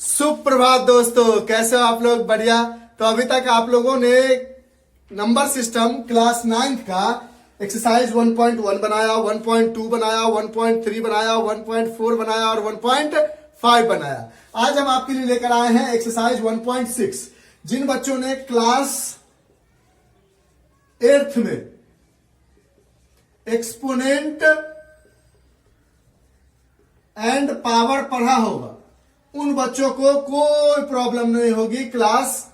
सुप्रभात दोस्तों, कैसे हो आप लोग? बढ़िया। तो अभी तक आप लोगों ने नंबर सिस्टम क्लास 9th का एक्सरसाइज 1.1 बनाया, 1.2 बनाया, 1.3 बनाया, 1.4 बनाया और 1.5 बनाया। आज हम आपके लिए लेकर आए हैं एक्सरसाइज 1.6। जिन बच्चों ने क्लास 8th में एक्सपोनेंट एंड पावर पढ़ा होगा उन बच्चों को कोई प्रॉब्लम नहीं होगी क्लास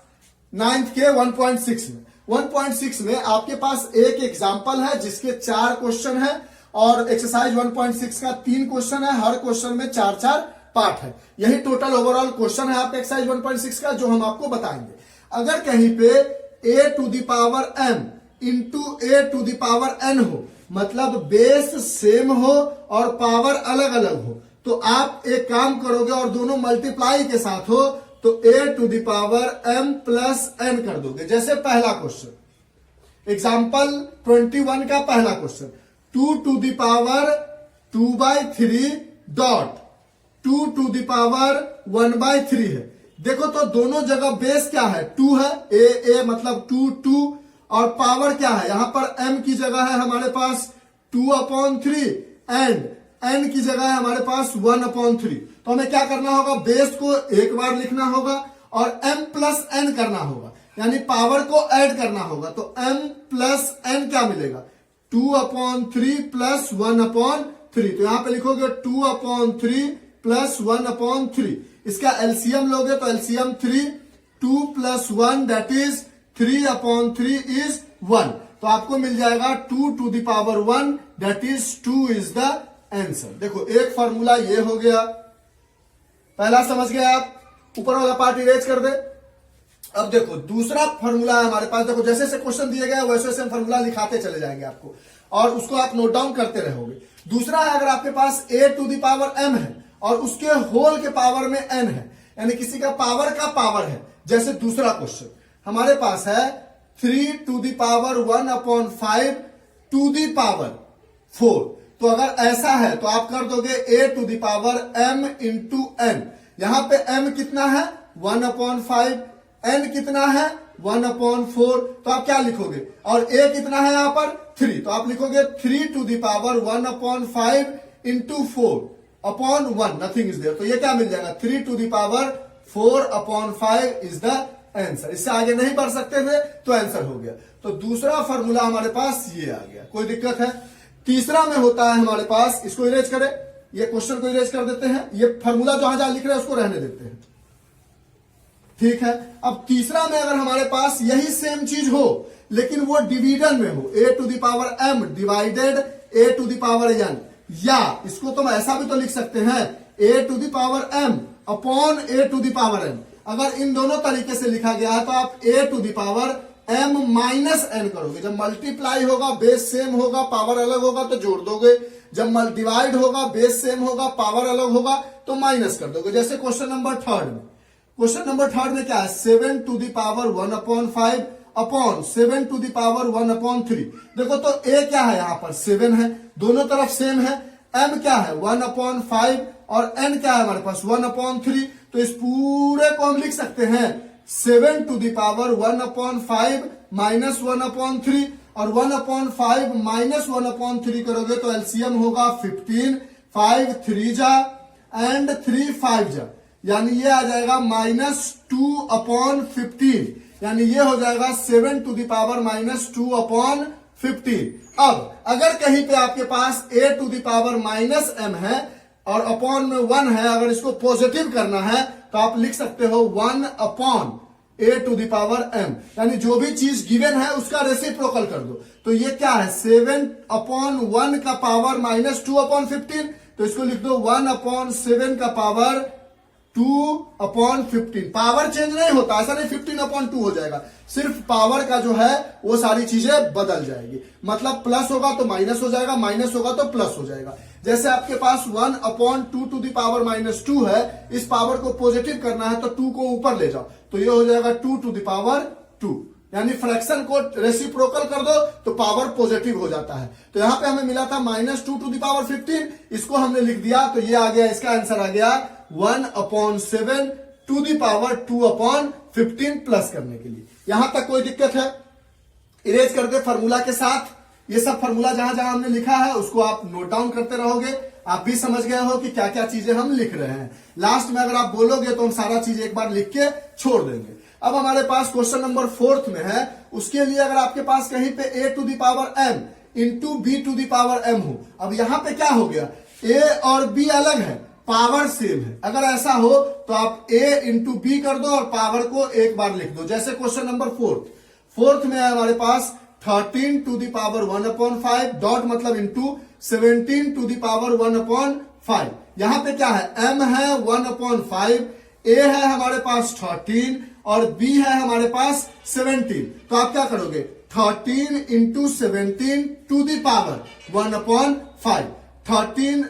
9th के 1.6 में। 1.6 में आपके पास एक एग्जाम्पल है जिसके 4 क्वेश्चन है और एक्सरसाइज 1.6 का 3 क्वेश्चन है। हर क्वेश्चन में 4-4 पार्ट है। यही टोटल ओवरऑल क्वेश्चन है आपका एक्सरसाइज 1.6 का, जो हम आपको बताएंगे। अगर कहीं पे a to the power m into a to the power n हो, मतलब बेस सेम हो और पावर अलग अलग हो, तो आप एक काम करोगे और दोनों मल्टीप्लाई के साथ हो तो a to the power m plus n कर दोगे। जैसे पहला क्वेश्चन एग्जाम्पल 21 का पहला question 2 to the power 2/3 dot 2 to the power 1/3 है। देखो तो दोनों जगह बेस क्या है? 2 है, a मतलब 2 और पावर क्या है? यहां पर m की जगह है हमारे पास 2/3 एंड n की जगह है हमारे पास 1/3। तो हमें क्या करना होगा? बेस को एक बार लिखना होगा और m प्लस n करना होगा, यानी पावर को ऐड करना होगा। तो m प्लस n क्या मिलेगा? 2/3 प्लस 1/3। तो यहां पे लिखोगे 2/3 प्लस 1/3। इसका एलसीएम लोगे तो LCM 3, 2 plus 1 that is 3/3 is 1। तो आपको मिल जाएगा 2 to the power 1 that is 2 is the answer. देखो एक फॉर्मूला ये हो गया, पहला समझ गए आप। ऊपर वाला पार्ट इरेज कर दे। अब देखो दूसरा फॉर्मूला है हमारे पास। देखो जैसे जैसे क्वेश्चन दिए गए वैसे वैसे हम फॉर्मूला लिखाते चले जाएंगे आपको और उसको आप नोट डाउन करते रहोगे। दूसरा है अगर आपके पास a to the power m है और उसके होल के पावर में n है, यानी किसी का पावर है। जैसे दूसरा क्वेश्चन हमारे पास है 3 to the power 1/5 to the power 4। तो अगर ऐसा है तो आप कर दोगे a to the power m into n। यहां पे m कितना है? 1/5, n कितना है? 1/4। तो आप क्या लिखोगे? और a कितना है यहां पर? 3। तो आप लिखोगे 3 to the power 1/5 into 4/1, nothing is there. तो ये क्या मिल जाएगा? 3 to the power 4/5 is the answer. इससे आगे नहीं बढ़ सकते थे तो आंसर हो गया। तो दूसरा फॉर्मूला हमारे पास ये आ गया। कोई दिक्कत है? तीसरा में होता है हमारे पास, इसको इरेज करें, ये क्वेश्चन को इरेज कर देते हैं, ये फॉर्मूला जहां जहां लिख रहे हैं उसको रहने देते हैं, ठीक है। अब तीसरा में अगर हमारे पास यही सेम चीज हो लेकिन वो डिवीजन में हो, a to the power m divided a to the power n, या इसको तो ऐसा भी तो लिख सकते हैं a to the power m upon a to the power n। अगर इन दोनों तरीके से लिखा गया है तो आप a to the power m minus n करोगे। जब मल्टीप्लाई होगा बेस सेम होगा पावर अलग होगा तो जोड़ दोगे, जब डिवाइड होगा बेस सेम होगा पावर अलग होगा तो माइनस कर दोगे। जैसे क्वेश्चन नंबर 3 में, क्वेश्चन नंबर 3 में क्या है? 7 to the power 1/5 upon 7 to the power 1/3। देखो तो a क्या है? यहां पर 7 है, दोनों तरफ सेम है। m क्या है? 1/5 और n क्या है हमारे पास? 1/3। तो इस पूरे को हम लिख सकते हैं 7 टू द पावर 1/5 माइनस 1/3 और 1/5 माइनस 1/3 करोगे तो एलसीएम होगा 15, 5 3 जा एंड 3 5 जा, यानी ये आ जाएगा -2/15, यानी ये हो जाएगा 7 टू द पावर -2/15। अब अगर कहीं पे आपके पास a to the power -m है और अपॉन में 1 है, अगर इसको पॉजिटिव करना है तो आप लिख सकते हो 1/a to the power m, यानी जो भी चीज गिवन है उसका रेसिप्रोकल कर दो। तो ये क्या है? 7/1 का पावर -2/15। तो इसको लिख दो 1/7 का पावर 2/15। पावर चेंज नहीं होता, ऐसा नहीं 15/2 हो जाएगा, सिर्फ पावर का जो है वो सारी चीजें बदल जाएगी। मतलब प्लस होगा तो माइनस हो जाएगा, माइनस होगा तो प्लस हो जाएगा। जैसे आपके पास 1/2 टू द पावर -2 है, इस पावर को पॉजिटिव करना है तो 2 को ऊपर ले जाओ तो ये हो जाएगा 2 टू द पावर 2, यानी फ्रैक्शन को रेसिप्रोकल कर दो तो पावर पॉजिटिव हो जाता है। तो यहां पे हमें मिला था -2 टू द पावर 15, इसको हमने लिख दिया तो ये आ गया, इसका आंसर आ गया 1/7 टू दी पावर 2/15 प्लस करने के लिए। यहां तक कोई दिक्कत है? इरेज कर दे फॉर्मूला के साथ। ये सब फॉर्मूला जहां जहां हमने लिखा है उसको आप नोट डाउन करते रहोगे। आप भी समझ गए हो कि क्या क्या चीजें हम लिख रहे हैं। लास्ट में अगर आप बोलोगे तो हम सारा चीज एक बार लिख के छोड़ देंगे। अब हमारे पास क्वेश्चन नंबर 4 में है, उसके लिए अगर आपके पास कहीं पे a to the power m into b to the power m हो। अब यहां पे क्या हो गया, a और b अलग है, पावर सेम है। अगर ऐसा हो तो आप a इंटू बी कर दो और पावर को एक बार लिख दो। जैसे क्वेश्चन नंबर 4 में है हमारे पास 13 टू दी पावर 1/5 डॉट मतलब इंटू 17 टू दी पावर 1/5। यहां पे क्या है, m है 1/5, a है हमारे पास 13 और b है हमारे पास 17। तो आप क्या करोगे, 13 into 17 to the power 1/5। 13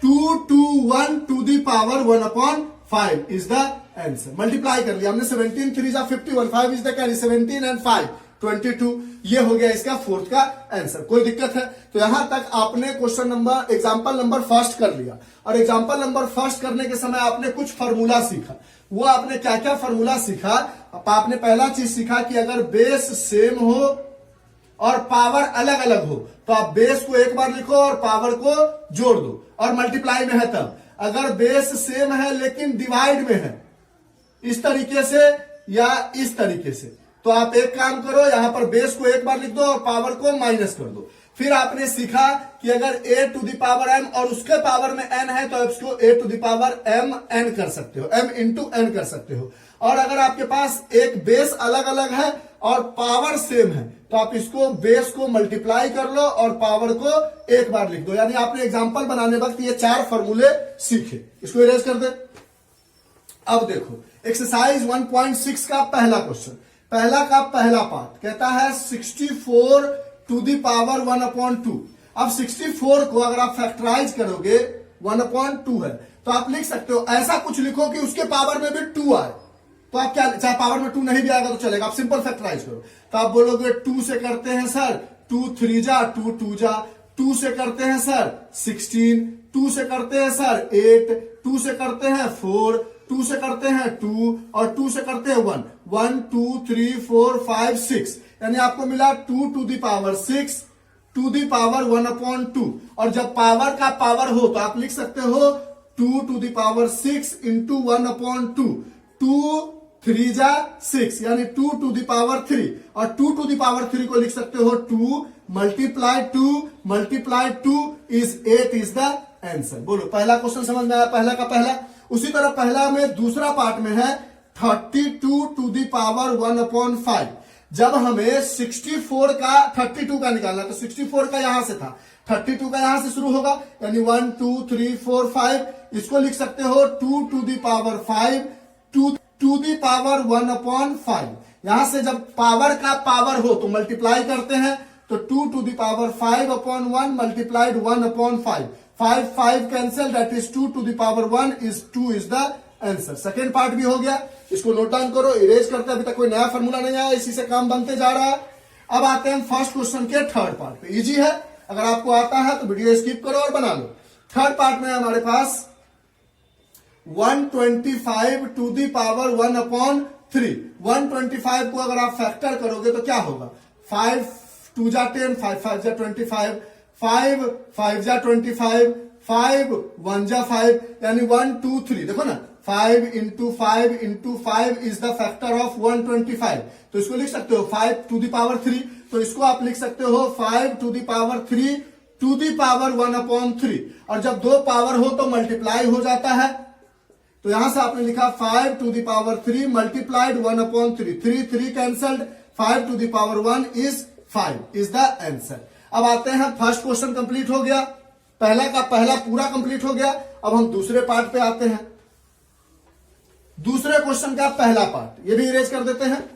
2 to 1 to the power 1/5 is the answer. Multiply कर लिया हमने, 17 3 जा 51, 5 इज द कैरी, 17 एंड 5 22। ये हो गया इसका 4th का आंसर। कोई दिक्कत है? तो यहां तक आपने question number example number first कर लिया। और एग्जांपल नंबर फर्स्ट करने के समय आपने कुछ फार्मूला सीखा। वो आपने क्या क्या फार्मूला सीखा? आपने पहला चीज सीखा कि अगर बेस सेम हो और पावर अलग अलग हो तो आप बेस को एक बार लिखो और पावर को जोड़ दो, और मल्टीप्लाई में है तब। अगर बेस सेम है लेकिन डिवाइड में है, इस तरीके से या इस तरीके से, तो आप एक काम करो, यहां पर बेस को एक बार लिख दो और पावर को माइनस कर दो। फिर आपने सीखा कि अगर a to the power m और उसके पावर में n है तो आप इसको a to the power m n कर सकते हो, m इंटू n कर सकते हो। और अगर आपके पास एक बेस अलग अलग है और पावर सेम है तो आप इसको बेस को मल्टीप्लाई कर लो और पावर को एक बार लिख दो। यानी आपने एग्जांपल बनाने वक्त ये 4 फॉर्मूले सीखे। इसको इरेज कर दे। अब देखो एक्सरसाइज 1.6 का पहला क्वेश्चन, पहला का पहला पार्ट कहता है 64 टू दी पावर 1/2। अब 64 को अगर आप फैक्टराइज करोगे 1/2 है तो आप लिख सकते हो, ऐसा कुछ लिखो कि उसके पावर में भी 2 आए। तो आप क्या, चाहे पावर में 2 नहीं भी आएगा तो चलेगा, आप सिंपल फैक्टराइज करो। तो आप बोलोगे 2 से करते हैं सर 2 3 जा 2 2 जा, 2 से करते हैं सर 16, 2 से करते हैं सर 8, 2 से करते हैं 4, 2 से करते हैं 2 और 2 से करते हैं 1, 1 2 3 4 5 6। यानी आपको मिला 2 to the power 6 to the power 1/2। और जब पावर का पावर हो तो आप लिख सकते हो 2 टू दी पावर 6 इंटू 1/2। 2 3 जा 6 यानी 2 टू दी पावर 3, और 2 टू दी पावर 3 को लिख सकते हो 2 multiply 2 is 8 is the answer. बोलो पहला क्वेश्चन समझ में आया, पहला का पहला। उसी तरह पहला में दूसरा पार्ट में है 32 टू दी पावर 1/5। जब हमें 64 का 32 का निकालना, तो 64 का यहां से था, 32 का यहां से शुरू होगा, यानी 1 2 3 4 5। इसको लिख सकते हो 2 to the power 5 to the power 1/5। यहां से जब पावर का पावर हो तो मल्टीप्लाई करते हैं, तो 2 to the power 5/1 multiplied 1/5। 5 5 cancel, that is 2 to the power 1 is 2 is the answer. Second part भी हो गया, इसको नोट डाउन करो, इरेज करते हैं। अभी तक कोई नया फॉर्मूला नहीं आया, इसी से काम बनते जा रहा है। अब आते हैं फर्स्ट क्वेश्चन के थर्ड पार्ट पे। इजी है, अगर आपको आता है तो वीडियो स्किप करो और बना लो। थर्ड पार्ट में हमारे पास 125 टू दी पावर 1/3। 125 को अगर आप फैक्टर करोगे तो क्या होगा, 5 2 जा 10, 5 5 जा 25, 5 5 जा 25, 5 1 जा 5, यानी 1 2 3। देखो ना, 5 into 5 into 5 is the factor of 125। तो इसको लिख सकते हो 5 टू दी पावर 3, तो इसको आप लिख सकते हो 5 to the power 3 to the power 1/3। और जब दो पावर हो तो मल्टीप्लाई हो जाता है, तो यहां से आपने लिखा 5 to the power 3 multiplied 1/3। 3 3 cancelled, 5 to the power 1 is 5 is the answer. अब आते हैं, फर्स्ट क्वेश्चन कंप्लीट हो गया, पहला का पहला पूरा कंप्लीट हो गया। अब हम दूसरे पार्ट पे आते हैं। दूसरे क्वेश्चन का पहला पार्ट, ये भी इरेज कर देते हैं।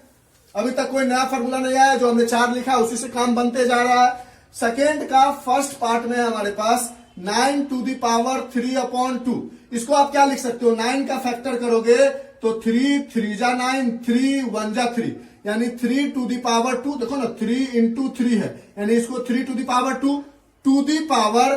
अभी तक कोई नया फॉर्मूला नहीं आया, जो हमने 4 लिखा उसी से काम बनते जा रहा है। सेकेंड का फर्स्ट पार्ट में है हमारे पास 9 टू दी पावर 3/2। इसको आप क्या लिख सकते हो, 9 का फैक्टर करोगे तो 3 3 जा 9, 3 1 जा 3, यानी 3 टू दी पावर 2। देखो ना, 3 इंटू 3 है, यानी इसको 3 to the power 2 to the power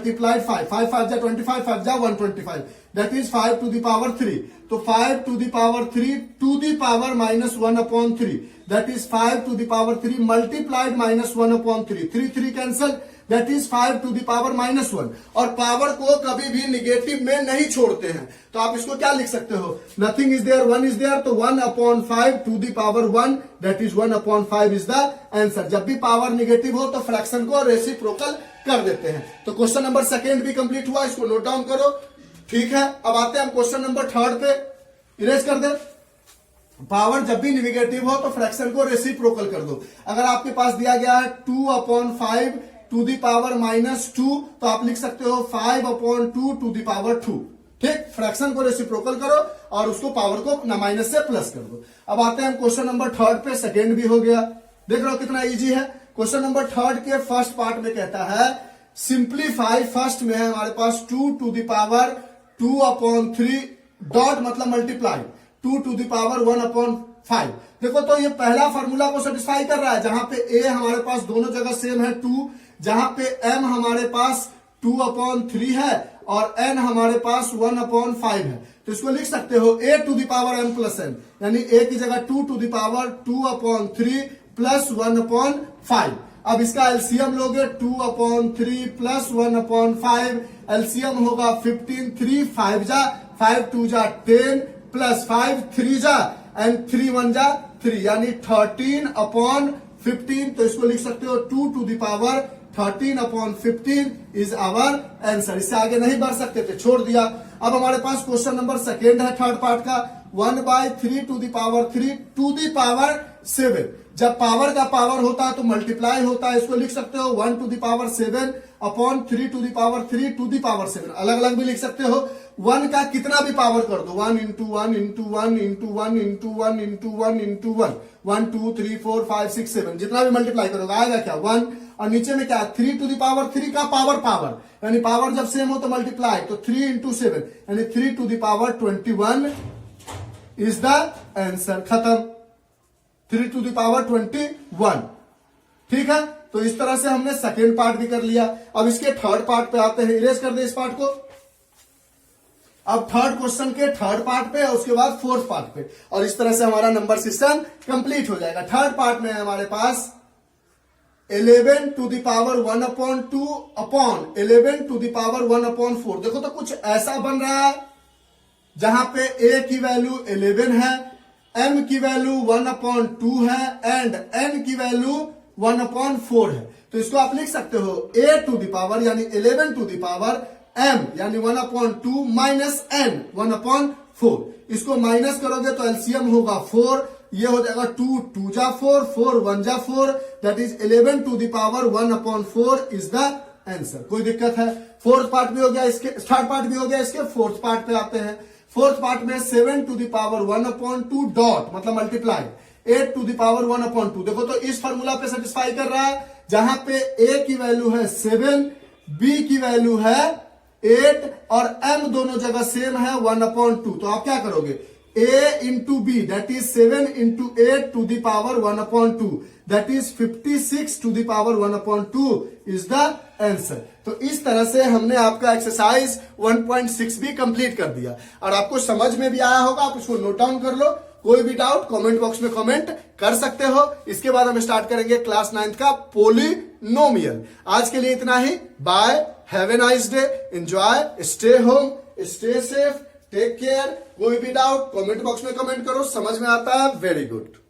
multiplied 5, 5 5 जा 25, 5 जा 125, that is 5 to the power 3। तो 5 to the power 3 to the power minus 1/3, that is 5 to the power 3 multiplied minus 1/3, 3 3 cancel, that is 5 to the power -1। और power को कभी भी negative में नहीं छोड़ते हैं, तो आप इसको क्या लिख सकते हो, nothing is there, 1 is there, तो 1/5 to the power 1, that is 1/5 is the answer. जब भी पावर निगेटिव हो तो फ्रैक्शन को रेसिप्रोकल कर देते हैं। तो क्वेश्चन नंबर सेकेंड भी कंप्लीट हुआ, इसको नोट डाउन करो, ठीक है। अब आते हैं हम क्वेश्चन नंबर थर्ड पे, इरेज कर दे। पावर जब भी निगेटिव हो तो फ्रैक्शन को रेसिप्रोकल कर दो। अगर आपके पास दिया गया है 2/5 टू दी पावर -2, तो आप लिख सकते हो 5/2 टू दी पावर 2, ठीक। फ्रैक्शन को रेसिप्रोकल करो और उसको पावर को ना माइनस से प्लस कर दो। अब आते हैं क्वेश्चन नंबर थर्ड पे, सेकेंड भी हो गया। देख रहे हो कितना इजी है। क्वेश्चन नंबर थर्ड के फर्स्ट पार्ट में कहता है सिंप्लीफाई, फर्स्ट में है हमारे पास 2 टू दी पावर 2/3 डॉट मतलब मल्टीप्लाई 2 टू दी पावर 1/5। देखो तो ये पहला फॉर्मूला को सेटिस्फाई कर रहा है, जहां पे ए हमारे पास दोनों जगह सेम है 2, जहां पे m हमारे पास 2/3 है और n हमारे पास 1/5 है। तो इसको लिख सकते हो a to the power m plus n, यानी a की जगह 2 टू दी पावर 2/3 प्लस 1/5। अब इसका एलसीएम लोगे 2/3 प्लस 1/5, एलसीएम होगा 15, 3 5 जा 5 2 जा 10 प्लस 5 3 जा एंड 3 1 जा 3, यानी 13/15। तो इसको लिख सकते हो 2 to the power 13/15 is our answer. इससे आगे नहीं बढ़ सकते थे, छोड़ दिया। अब हमारे पास क्वेश्चन नंबर सेकेंड है थर्ड पार्ट का, 1/3 to the power 3 to the power 7। जब पावर का पावर होता है तो मल्टीप्लाई होता है, इसको लिख सकते हो 1 to the power 7 upon 3 to the power 3 to the power 7। अलग अलग भी लिख सकते हो, 1 का कितना भी पावर कर दो, 1 into 1 into 1 into 1 into 1 into 1 into 1, 1 2 3 4 5 6 7, जितना भी मल्टीप्लाई करोगे आएगा क्या 1। और नीचे में क्या 3 टू दी पावर 3 का पावर, यानी पावर जब सेम हो तो मल्टीप्लाई, तो 3 इंटू 7 यानी 3 to the power 21 is the answer. खत्म, 3 टू दी पावर 21, ठीक है। तो इस तरह से हमने सेकेंड पार्ट भी कर लिया। अब इसके थर्ड पार्ट पे आते हैं, इरेज कर दे इस पार्ट को। अब थर्ड क्वेश्चन के थर्ड पार्ट पे और उसके बाद फोर्थ पार्ट पे, और इस तरह से हमारा नंबर सिस्टम कंप्लीट हो जाएगा। थर्ड पार्ट में है हमारे पास 11 to the power 1/2 upon 11 to the power 1/4। देखो तो कुछ ऐसा बन रहा है जहां पे a की वैल्यू 11 है, m की वैल्यू 1/2 है एंड n की वैल्यू 1/4 है। तो इसको आप लिख सकते हो a टू द पावर यानी 11 टू द पावर m यानी 1/2 माइनस n 1/4। इसको माइनस करोगे तो एलसीएम होगा 4, ये हो जाएगा 2 जा 4, 4 1 जा 4, that is 11 to the power 1/4 is the answer. कोई दिक्कत है? फोर्थ पार्ट भी हो गया इसके, थर्ड पार्ट भी हो गया इसके, फोर्थ पार्ट पे आते हैं। फोर्थ पार्ट में 7 टू द पावर 1/2 डॉट मतलब मल्टीप्लाई 8 टू द पावर 1/2। देखो तो इस फॉर्मूला पे सेटिस्फाई कर रहा है, जहां पे a की वैल्यू है 7, b की वैल्यू है 8 और m दोनों जगह सेम है 1/2। तो आप क्या करोगे? a into B that is 7 into 8 to the power 1/2 that is 56 to the power 1/2 is the answer. तो इस तरह से हमने आपका एक्सरसाइज 1.6 भी कंप्लीट कर दिया और आपको समझ में भी आया होगा। आप इसको नोट डाउन कर लो, कोई भी डाउट कमेंट बॉक्स में कमेंट कर सकते हो। इसके बाद हम स्टार्ट करेंगे क्लास 9 का पोलिनोमियल। आज के लिए इतना ही, bye, have a nice day, enjoy, stay home, stay safe, take care. कोई भी डाउट कमेंट बॉक्स में कमेंट करो, समझ में आता है वेरी गुड।